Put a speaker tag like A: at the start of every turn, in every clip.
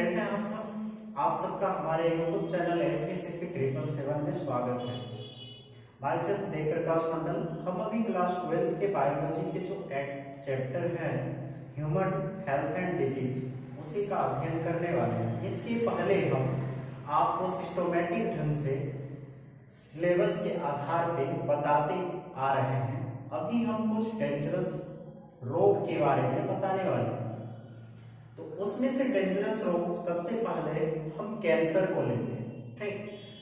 A: कैसे हैं आप सब? आप सबका हमारे यूट्यूब चैनल SPCC 777 में स्वागत है। भाई साहब देव प्रकाश मंडल, हम अभी क्लास 12 के बायोलॉजी के जो चैप्टर है ह्यूमन हेल्थ एंड डिजीज, उसी का अध्ययन करने वाले हैं। इसके पहले हम आपको सिस्टमैटिक ढंग से सिलेबस के आधार पे बताते आ रहे हैं। अभी हम कुछ डेंजरस रोग के बारे में बताने वाले हैं। तो उसमें से डेंजरस रोग सबसे पहले हम कैंसर को लेते हैं। ठीक,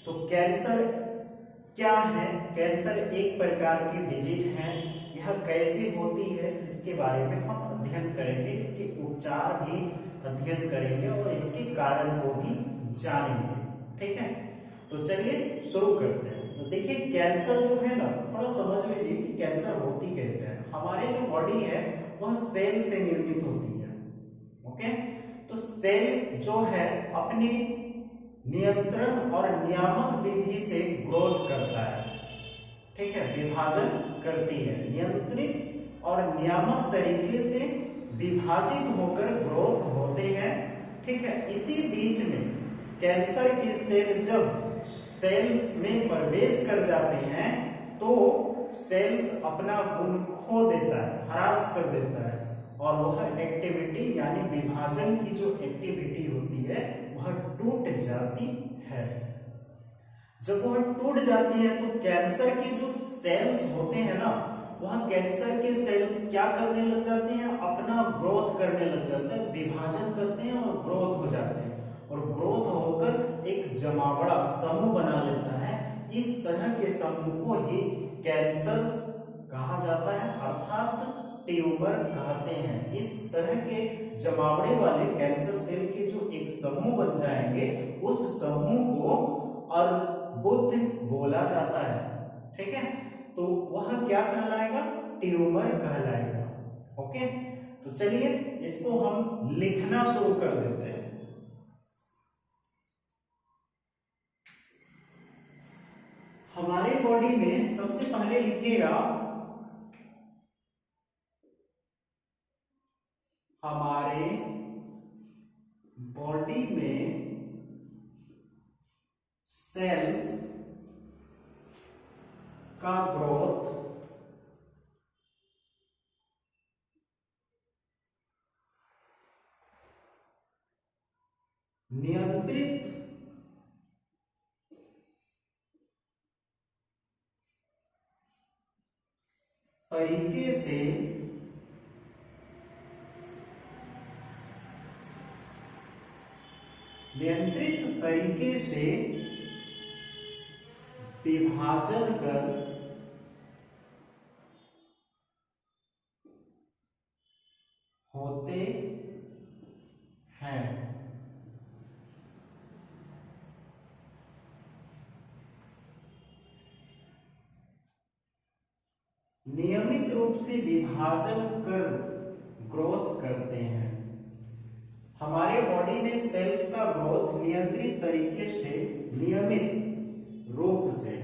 A: तो कैंसर क्या है? कैंसर एक प्रकार की डिजीज है। यह कैसे होती है इसके बारे में हम अध्ययन करेंगे, इसके उपचार भी अध्ययन करेंगे और इसके कारण को भी जानेंगे। ठीक है, तो चलिए शुरू करते हैं। तो देखिए कैंसर जो है ना, थोड़ा समझ लीजिए कि कैंसर होती कैसे है। हमारे जो बॉडी है वह सेल से निर्मित होती है। ओके, तो सेल जो है अपनी नियंत्रण और नियामक विधि से ग्रोथ करता है। ठीक है, विभाजन करती है, नियंत्रित और नियामक तरीके से विभाजित होकर ग्रोथ होते हैं। ठीक है, इसी बीच में कैंसर के सेल जब सेल्स में प्रवेश कर जाते हैं तो सेल्स अपना गुण खो देता है, ह्रास कर देता है और वह एक्टिविटी यानी विभाजन की जो एक्टिविटी होती है वह टूट जाती है। जब वह टूट जाती है तो कैंसर के जो सेल्स होते हैं ना, वह कैंसर के सेल्स क्या करने लग जाते हैं? अपना ग्रोथ करने लग जाते हैं, विभाजन करते हैं और ग्रोथ हो जाते हैं और ग्रोथ होकर एक जमावड़ा समूह बना लेता है। इस तरह के समूह को ही कैंसर कहा जाता है, अर्थात ट्यूमर कहते हैं। इस तरह के जमावड़े वाले कैंसर सेल के जो एक समूह बन जाएंगे, उस समूह को अर्बुद बोला जाता है। ठीक है, तो वह क्या कहलाएगा? ट्यूमर कहलाएगा। ओके, तो चलिए इसको हम लिखना शुरू कर देते हैं। हमारे बॉडी में सबसे पहले लिखिएगा हमारे बॉडी में सेल्स का ग्रोथ नियंत्रित तरीके से विभाजन कर होते हैं। नियमित रूप से विभाजन कर ग्रोथ करते हैं। हमारे बॉडी में सेल्स का ग्रोथ नियंत्रित तरीके से, नियमित रूप से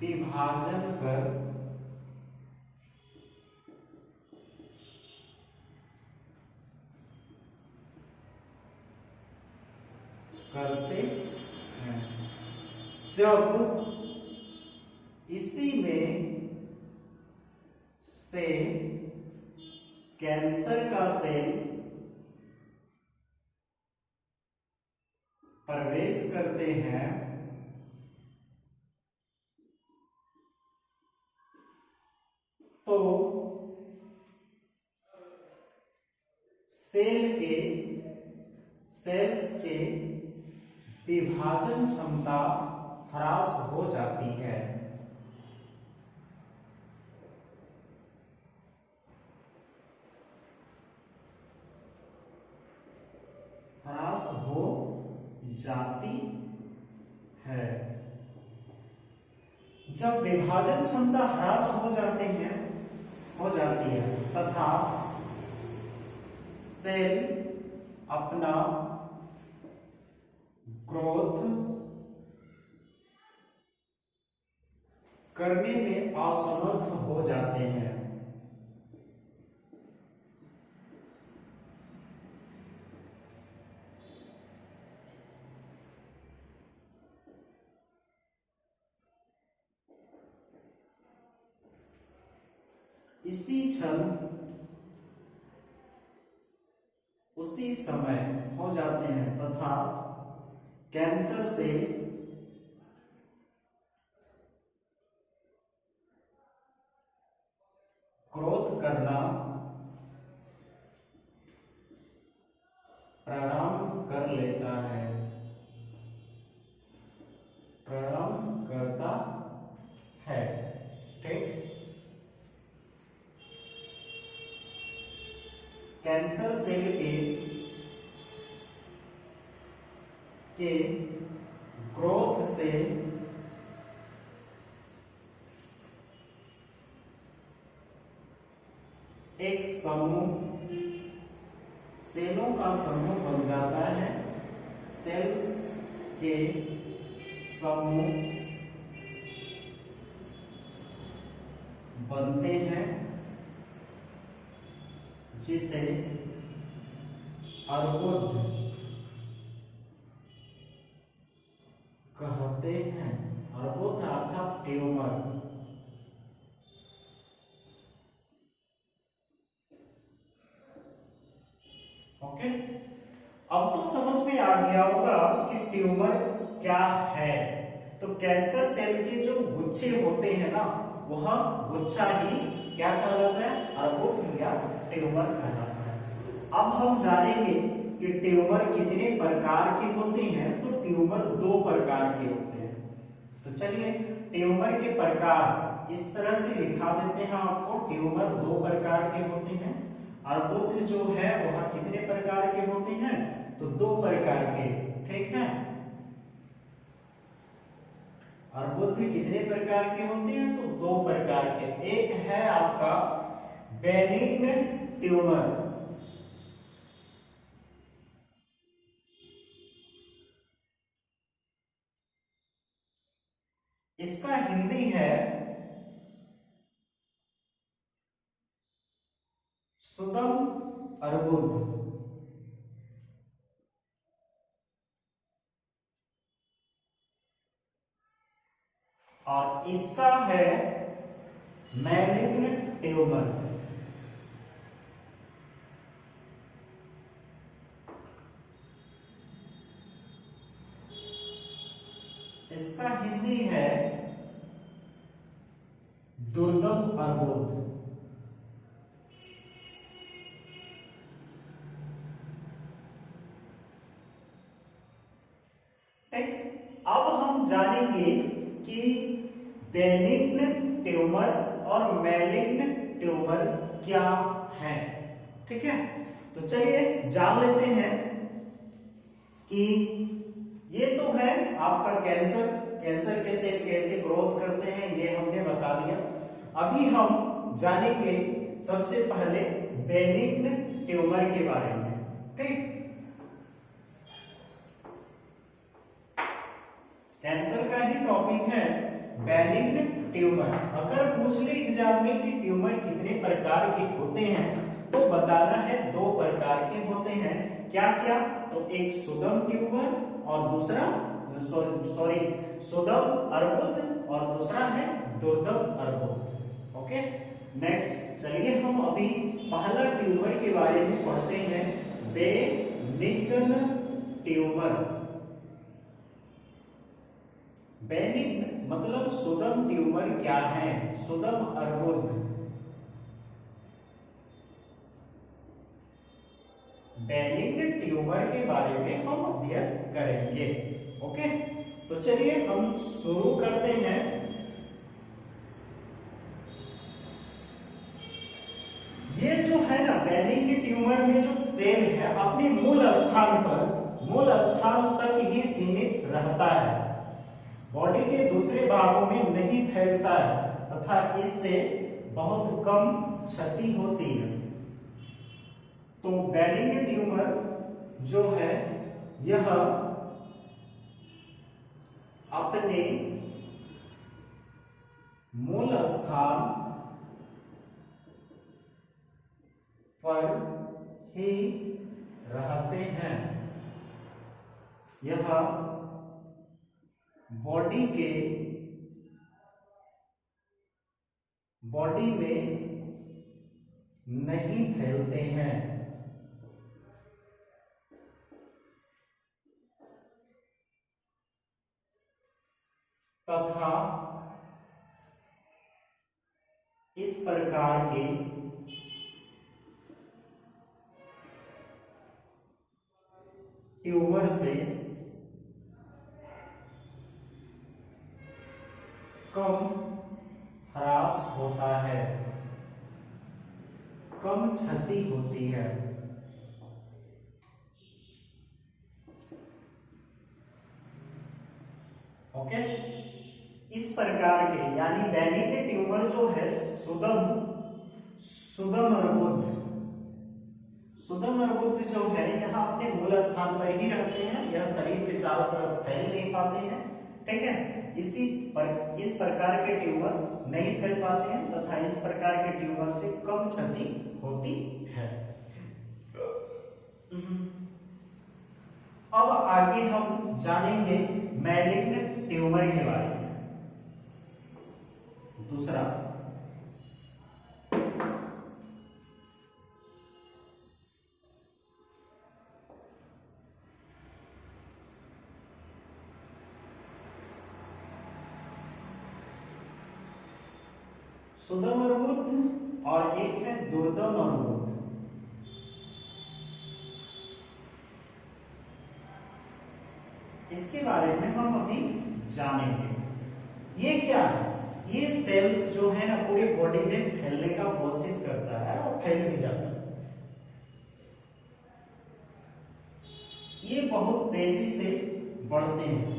A: विभाजन करते हैं। जब इसी में से कैंसर का सेल प्रवेश करते हैं तो सेल्स के विभाजन क्षमता ह्रास हो जाती है। ह्रास हो जाती है। जब विभाजन क्षमता ह्रास हो जाती है तथा सेल अपना ग्रोथ करने में असमर्थ हो जाते हैं इसी क्षण उसी समय हो जाते हैं तथा कैंसर से क्रोध करना प्रारंभ कर लेता है, प्रारंभ करता है। ठीक, कैंसर सेल के ग्रोथ से एक समूह, सेलों का समूह बन जाता है, सेल्स के समूह बनते हैं जिसे अर्बुद कहते हैं। अर्बुद अर्थात ट्यूमर। ओके, अब तो समझ में आ गया होगा कि ट्यूमर क्या है। तो कैंसर सेल के जो गुच्छे होते हैं ना, वह गुच्छा ही क्या कहलाता है, अर्बुद या ट्यूमर कहलाता है। अब हम जानेंगे कि ट्यूमर कितने प्रकार के होते हैं। तो ट्यूमर 2 प्रकार के होते हैं। तो चलिए ट्यूमर के प्रकार इस तरह से लिखा देते हैं आपको। ट्यूमर 2 प्रकार के होते हैं। अर्बुद जो है वह कितने प्रकार के होते हैं, तो 2 प्रकार के। ठीक है, अर्बुद कितने प्रकार के होते हैं, तो 2 प्रकार के। एक है आपका बेनिग्न ट्यूमर, इसका हिंदी है सुगम अर्बुद। और इसका है मैलिग्न ट्यूमर। इसका हिंदी है दुर्गम अर्बुद। ठीक, अब हम जानेंगे कि बेनिग्न ट्यूमर और मैलिग्न ट्यूमर क्या है। ठीक है, तो चलिए जान लेते हैं कि ये तो है आपका कैंसर। कैंसर के सेल कैसे ग्रोथ करते हैं ये हमने बता दिया। अभी हम जानेंगे सबसे पहले बेनिग्न ट्यूमर के बारे में। ठीक, कैंसर का ही टॉपिक है बेनिग्न ट्यूमर। अगर पूछ ले एग्जाम में कि ट्यूमर कितने प्रकार के होते हैं, तो बताना है 2 प्रकार के होते हैं। क्या क्या, तो एक सुगम ट्यूमर और दूसरा सुगम अर्बुद और दूसरा है दुर्गम अर्बुद। ओके, नेक्स्ट चलिए हम अभी पहला ट्यूमर के बारे में पढ़ते हैं, बेनिग्न ट्यूमर। बेनिग्न मतलब सुगम ट्यूमर क्या है, सुगम अर्बुद। बेनिग्न ट्यूमर के बारे में हम अध्ययन करेंगे। ओके, तो चलिए हम शुरू करते हैं। ये जो है ना बेनिग्न ट्यूमर में जो सेल है अपने मूल स्थान तक ही सीमित रहता है, बॉडी के दूसरे भागों में नहीं फैलता है तथा इससे बहुत कम क्षति होती है। तो बेनिग्न ट्यूमर जो है यह अपने मूल स्थान पर ही रहते हैं। यह बॉडी में नहीं फैलते हैं तथा इस प्रकार के ट्यूमर से कम ह्रास होता है, कम क्षति होती है। ओके, इस प्रकार के यानी बेनिग्न ट्यूमर जो है सुदम अर्बुद जो है यहाँ अपने मूल स्थान पर ही रहते हैं, यह शरीर के चारों तरफ फैल नहीं पाते हैं। ठीक है, इस प्रकार के ट्यूमर नहीं फैल पाते हैं तथा इस प्रकार के ट्यूमर से कम क्षति होती है। अब आगे हम जानेंगे मैलिग्न ट्यूमर के बारे में। दूसरा, सुदम अर्बुद और एक है दुर्दम अर्बुद। इसके बारे में हम अभी जानेंगे। ये क्या है? ये सेल्स जो है ना पूरे बॉडी में फैलने का कोशिश करता है और फैल भी जाता है। ये बहुत तेजी से बढ़ते हैं।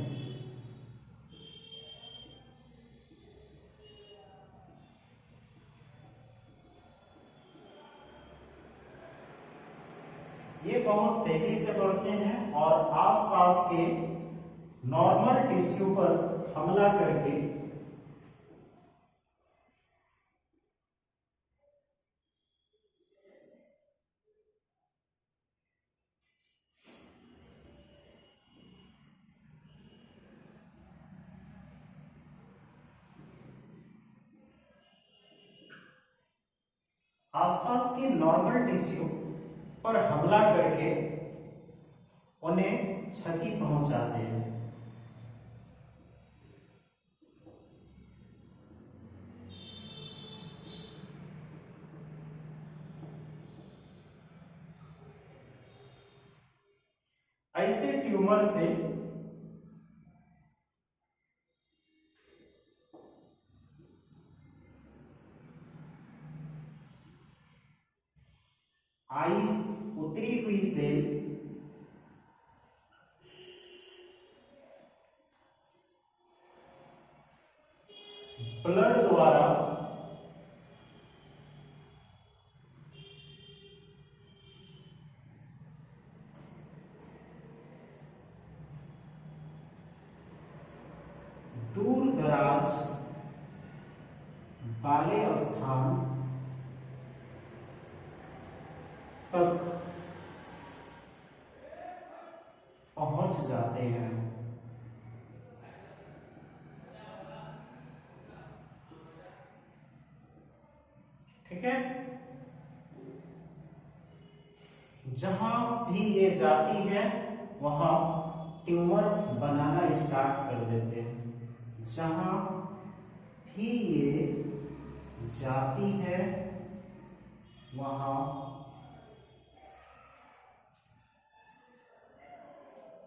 A: ये बहुत तेजी से बढ़ते हैं और आसपास के नॉर्मल टिश्यू पर हमला करके आसपास के नॉर्मल टिश्यू पर हमला करके उन्हें क्षति पहुंचाते हैं। ऐसे ट्यूमर से आइस उतरी हुई सेल ब्लड द्वारा दूर दराज वाले स्थान तक पहुंच जाते हैं। ठीक है, जहां भी ये जाती है वहां ट्यूमर बनाना स्टार्ट कर देते हैं। जहां भी ये जाती है वहां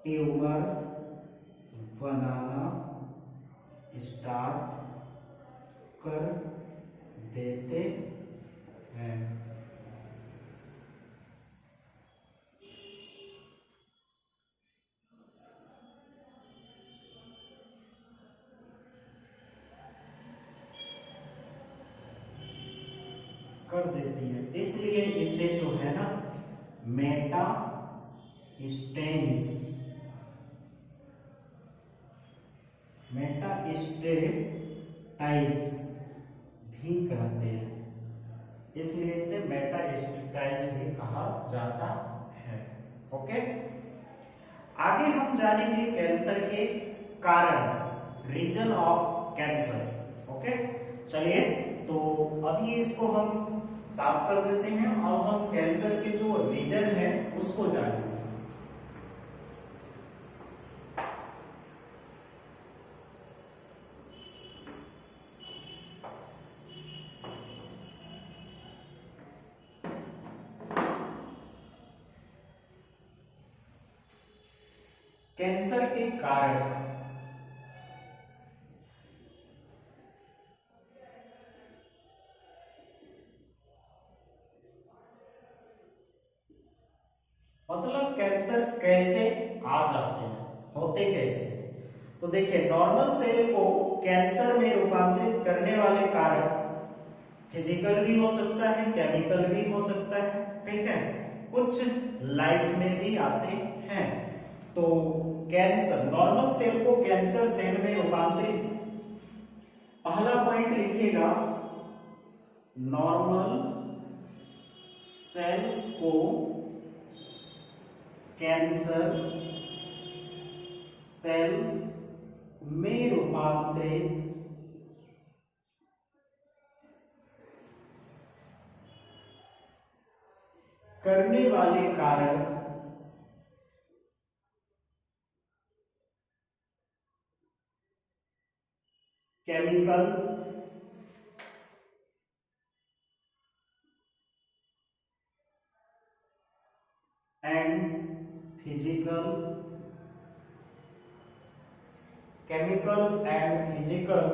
A: ट्यूमर बनाना स्टार्ट कर देते हैं। कर देती है, इसलिए इसे जो है ना मेटास्टेटाइज भी कहते हैं, इसलिए इसे मेटास्टेटाइज भी कहा जाता है। ओके, आगे हम जानेंगे कैंसर के कारण, रीजन ऑफ कैंसर। ओके, चलिए तो अभी इसको हम साफ कर देते हैं। अब हम कैंसर के जो रीजन है उसको जानेंगे। कैंसर के कारक मतलब कैंसर कैसे आ जाते हैं, होते कैसे। तो देखिए, नॉर्मल सेल को कैंसर में रूपांतरित करने वाले कारक फिजिकल भी हो सकता है, केमिकल भी हो सकता है, ठीक है, कुछ लाइफ में भी आते हैं। तो कैंसर, नॉर्मल सेल को कैंसर सेल में रूपांतरित, पहला पॉइंट लिखिएगा, नॉर्मल सेल्स को कैंसर सेल्स में रूपांतरित करने वाले कारक chemical and physical, chemical and physical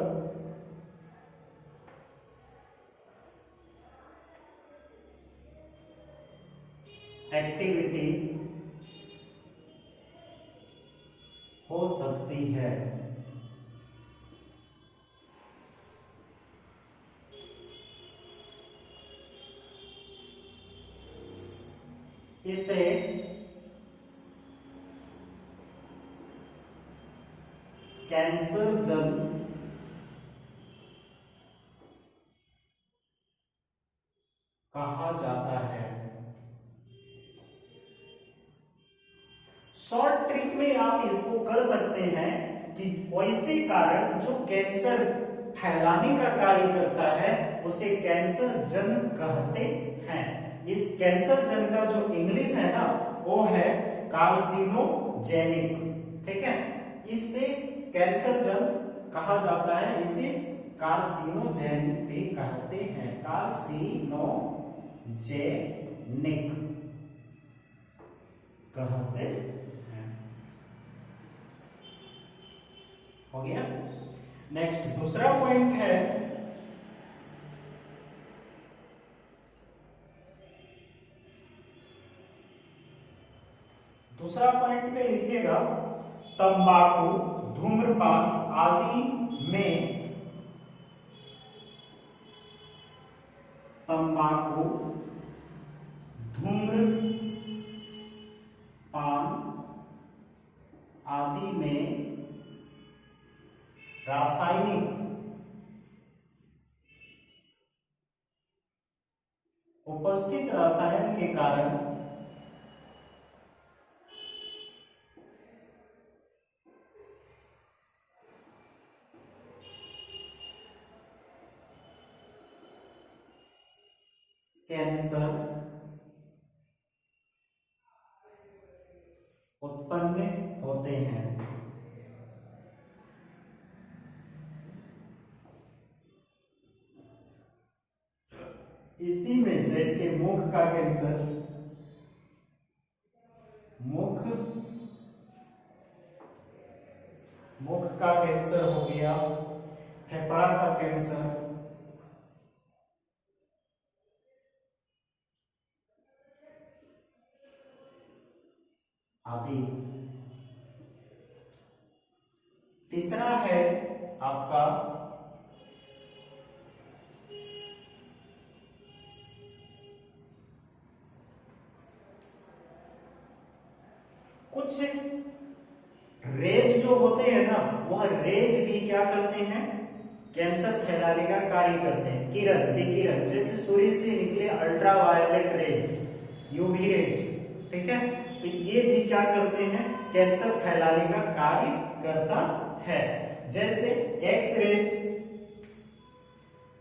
A: activity हो सकती है। इसे कैंसर जन कहा जाता है। शॉर्ट ट्रिक में आप इसको कर सकते हैं कि वैसे कारक जो कैंसर फैलाने का कार्य करता है उसे कैंसर जन कहते हैं। इस कैंसर जन का जो इंग्लिश है ना वो है कार्सिनोजेनिक, ठीक है, इससे कैंसर जन कहा जाता है, इसे कार्सिनोजेनिक भी कहते हैं, कार्सिनोजेनिक कहते हैं। हो गया। नेक्स्ट दूसरा पॉइंट है, दूसरा पॉइंट में लिखिएगा, तंबाकू, धूम्रपान आदि में, तंबाकू, धूम्रपान आदि में रासायनिक उपस्थित रसायन के कारण कैंसर उत्पन्न होते हैं। इसी में जैसे मुख का कैंसर, मुख का कैंसर हो गया, फेफड़ा का कैंसर आदि। तीसरा है आपका कुछ रेज जो होते हैं ना, वह रेज भी क्या करते हैं, कैंसर फैलाने का कार्य करते हैं। किरण, विकिरण, जैसे सूर्य से निकले अल्ट्रावायलेट रेज, यूवी रेज, ठीक है, तो ये भी क्या करते हैं, कैंसर फैलाने का कार्य करता है। जैसे एक्स रेज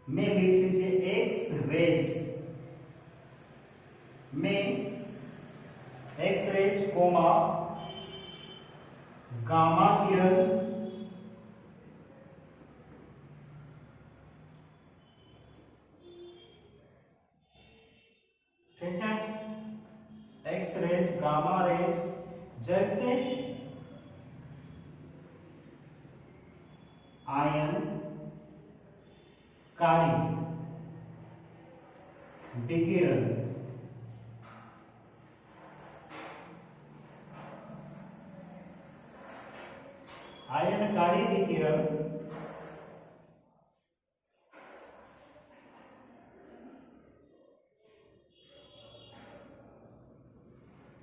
A: में लिख लीजिए, एक्स रेज में एक्स रेज कोमा गामा किरण ठीक है, एक्स रेज गामा रेज जैसे आयनकारी विकिरण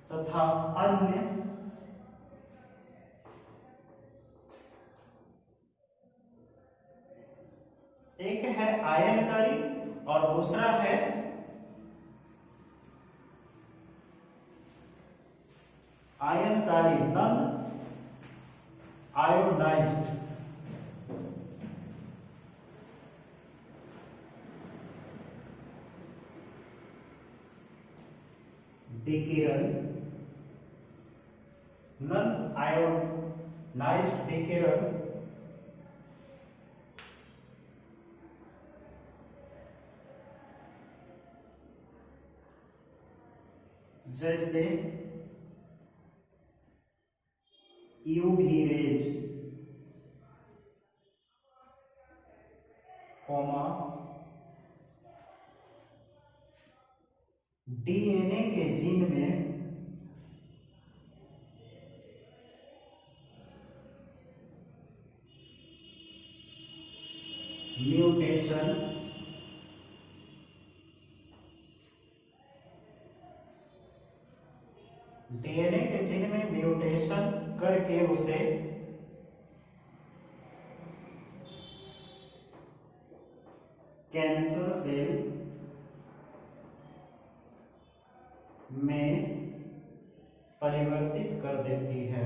A: तथा अन्य एक है आयनकारी और दूसरा है आयनकारी नॉन आयोनाइज्ड विकिरण नॉन आयोनाइज्ड विकिरण जैसे यूवी रेज कोमा डीएनए के जीन में म्यूटेशन डीएनए के जीन में म्यूटेशन करके उसे कैंसर सेल में परिवर्तित कर देती है।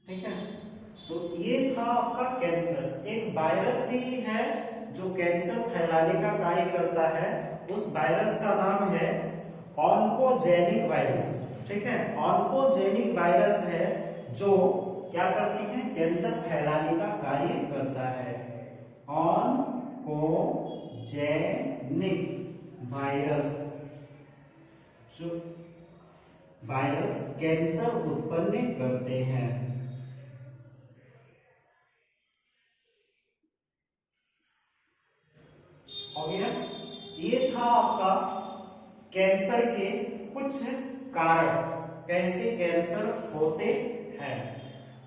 A: ठीक है, तो ये था आपका कैंसर। एक वायरस भी है जो कैंसर फैलाने का कार्य करता है, उस वायरस का नाम है ऑन्कोजेनिक वायरस। ठीक है, ऑन्कोजेनिक वायरस है जो क्या करती है, कैंसर फैलाने का कार्य करता है। ऑन्कोजेनिक वायरस जो वायरस कैंसर उत्पन्न करते हैं। हो गया, ये था आपका कैंसर के कुछ कारक, कैसे कैंसर होते हैं।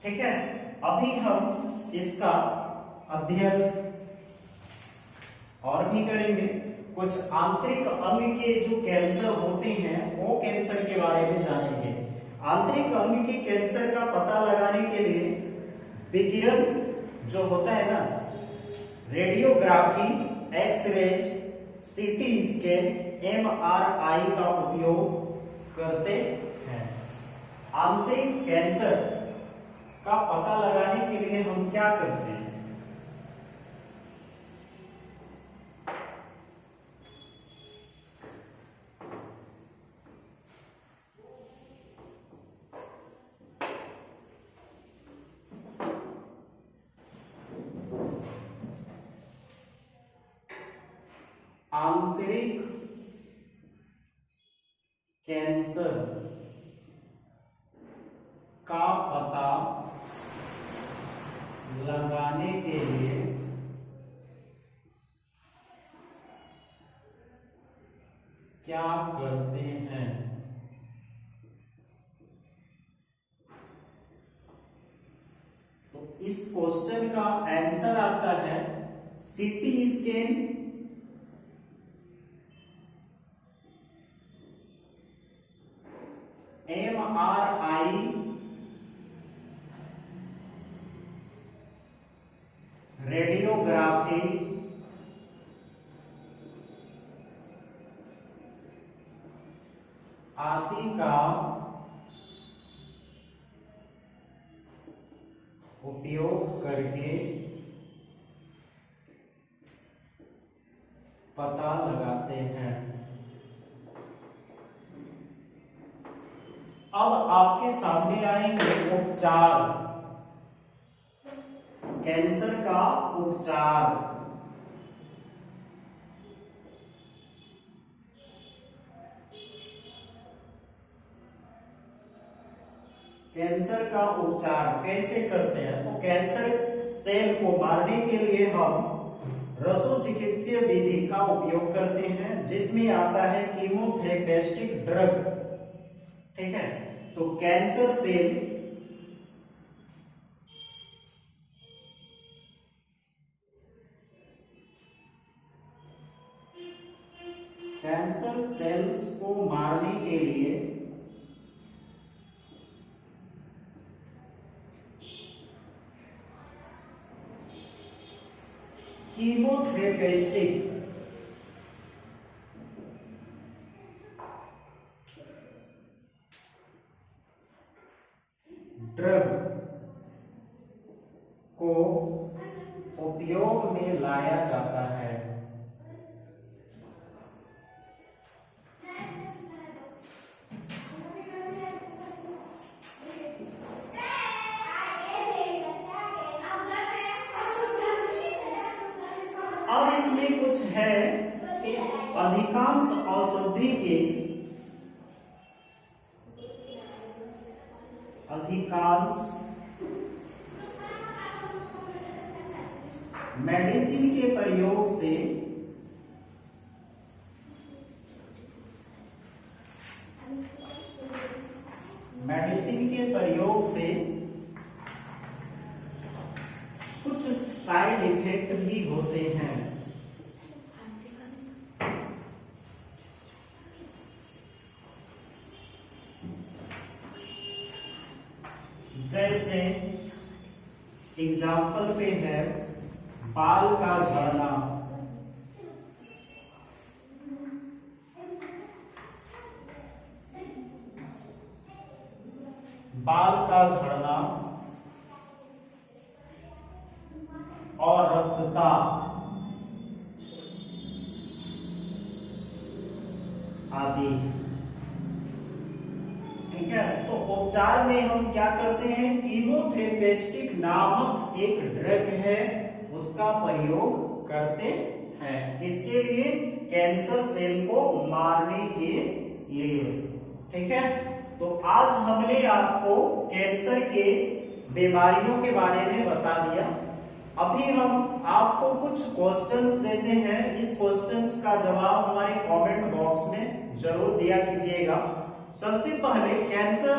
A: ठीक है, अभी हम इसका अध्ययन और भी करेंगे। कुछ आंतरिक अंग के जो कैंसर होते हैं वो कैंसर के बारे में जानेंगे। आंतरिक अंग के कैंसर का पता लगाने के लिए विकिरण जो होता है ना, radiography, x-rays, CT scan, MRI का उपयोग करते हैं। आंतरिक कैंसर का पता लगाने के लिए हम क्या करते हैं, आंतरिक कैंसर का पता लगाने के लिए क्या करते हैं। तो इस क्वेश्चन का आंसर आता है सीटी स्कैन, एमआरआई, रेडियोग्राफी उपयोग करके पता लगाते हैं। अब आपके सामने आएंगे उपचार, कैंसर का उपचार। कैंसर का उपचार कैसे करते हैं? तो कैंसर सेल को मारने के लिए हम रसोचिकित्सीय विधि का उपयोग करते हैं, जिसमें आता है कीमोथेरेपिस्टिक ड्रग। ठीक है, तो कैंसर सेल्स को मारने के लिए कीमोथेरेपिस्टिक ड्रग को उपयोग में लाया जाता है। अब इसमें कुछ है कि अधिकांश मेडिसिन के प्रयोग से कुछ साइड इफेक्ट भी होते हैं। जैसे एग्जाम्पल पे है बाल का झड़ना, और रक्तचाप आदि। ठीक है, तो उपचार में हम क्या करते हैं? कीमोथेरेपिस्टिक नामक एक ड्रग है, उसका प्रयोग करते हैं। किसके लिए? कैंसर सेल को मारने के लिए। ठीक है, तो आज हमने आपको कैंसर के बीमारियों के बारे में बता दिया। अभी हम आपको कुछ क्वेश्चंस देते हैं, इस क्वेश्चंस का जवाब हमारे कमेंट बॉक्स में जरूर दिया कीजिएगा। सबसे पहले कैंसर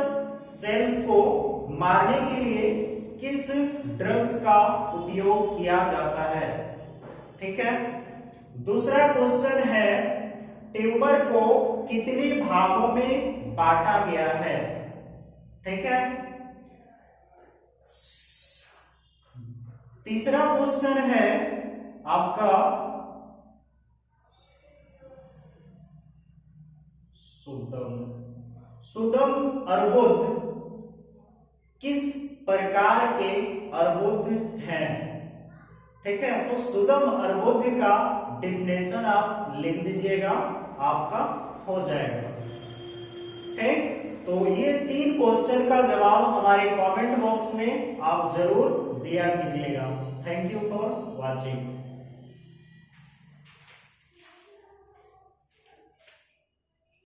A: सेल्स को मारने के लिए किस ड्रग्स का उपयोग किया जाता है? ठीक है, दूसरा क्वेश्चन है ट्यूमर को कितने भागों में बांटा गया है? ठीक है, तीसरा क्वेश्चन है आपका सुदम अर्बुद किस प्रकार के अर्बुद हैं? ठीक है, तो सुदम अर्बुद का डिफिनेशन आप लिख दीजिएगा, आपका हो जाएगा। ठीक, तो ये 3 क्वेश्चन का जवाब हमारे कमेंट बॉक्स में आप जरूर दिया कीजिएगा। Thank you for watching.